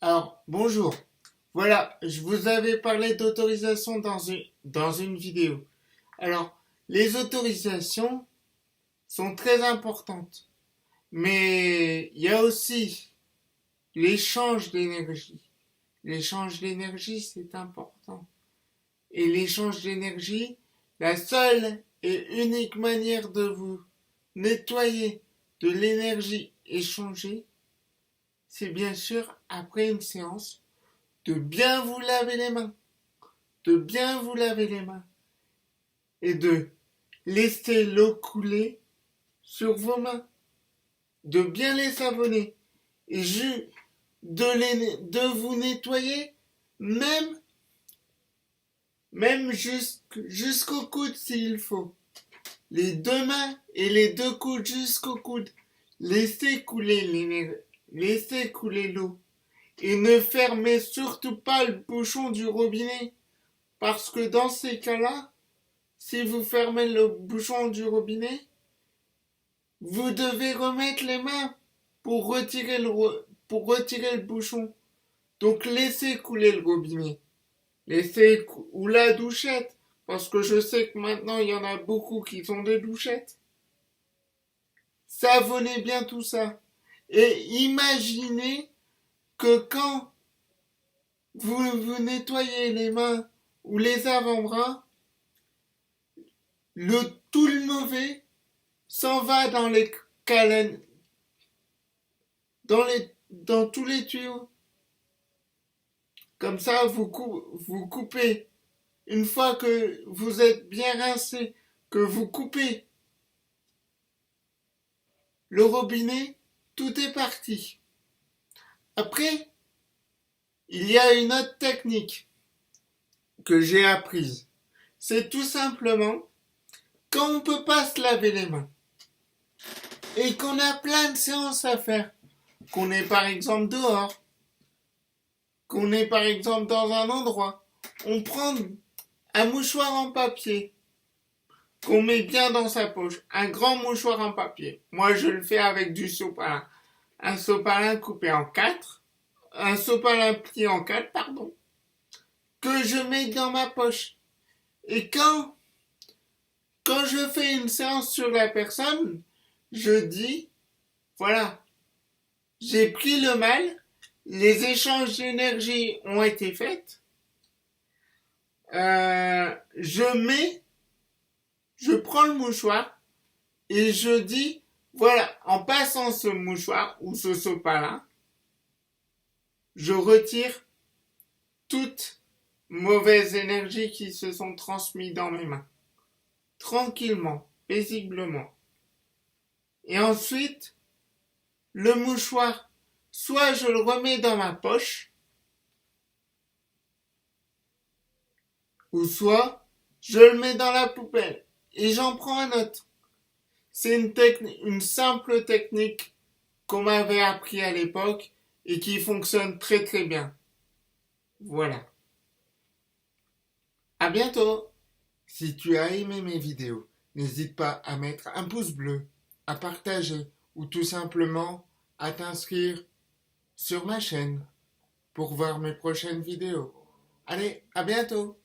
Alors, bonjour. Voilà, je vous avais parlé d'autorisation dans une vidéo. Alors, les autorisations sont très importantes, mais il y a aussi l'échange d'énergie. L'échange d'énergie, c'est important. Et l'échange d'énergie, la seule et unique manière de vous nettoyer de l'énergie échangée, c'est bien sûr après une séance de bien vous laver les mains, de bien vous laver les mains et de laisser l'eau couler sur vos mains, de bien les savonner et de vous nettoyer même, même jusqu'au coude s'il faut. Les deux mains et les deux coudes jusqu'au coude. Laissez couler l'eau. Et ne fermez surtout pas le bouchon du robinet. Parce que dans ces cas-là, si vous fermez le bouchon du robinet, vous devez remettre les mains pour retirer le bouchon. Donc laissez couler le robinet. Ou la douchette. Parce que je sais que maintenant il y en a beaucoup qui ont des douchettes. Savonnez bien tout ça. Et imaginez que quand vous vous nettoyez les mains ou les avant-bras, tout le mauvais s'en va dans tous les tuyaux. Comme ça, vous coupez. Une fois que vous êtes bien rincé, que vous coupez le robinet, tout est parti. Après, il y a une autre technique que j'ai apprise. C'est tout simplement quand on ne peut pas se laver les mains et qu'on a plein de séances à faire, qu'on est par exemple dehors, qu'on est par exemple dans un endroit, on prend un mouchoir en papier qu'on met bien dans sa poche, un grand mouchoir en papier. Moi, je le fais avec du sopalin. Un sopalin coupé en quatre, un sopalin plié en quatre, pardon, que je mets dans ma poche. Et quand je fais une séance sur la personne, je dis, voilà, j'ai pris le mal, les échanges d'énergie ont été faits, je prends le mouchoir et je dis, voilà, en passant ce mouchoir ou ce sopalin, je retire toute mauvaise énergie qui se sont transmises dans mes mains. Tranquillement, paisiblement. Et ensuite, le mouchoir, soit je le remets dans ma poche, ou soit je le mets dans la poubelle et j'en prends un autre. C'est une simple technique qu'on m'avait appris à l'époque et qui fonctionne très très bien. Voilà. À bientôt. Si tu as aimé mes vidéos, n'hésite pas à mettre un pouce bleu, à partager ou tout simplement à t'inscrire sur ma chaîne pour voir mes prochaines vidéos. Allez, à bientôt.